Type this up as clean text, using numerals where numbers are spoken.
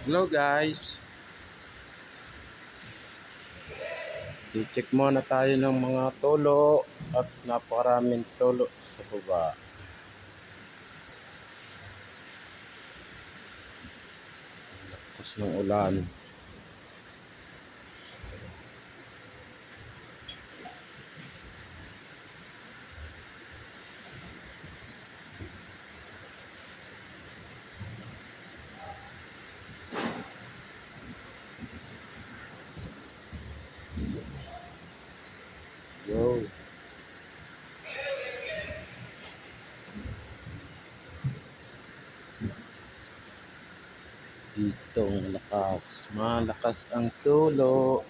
Hello guys, i-check muna tayo ng mga tulo at napakaraming tulo sa baba. Lakas ng ulan. Yo, dito malakas ang tulo.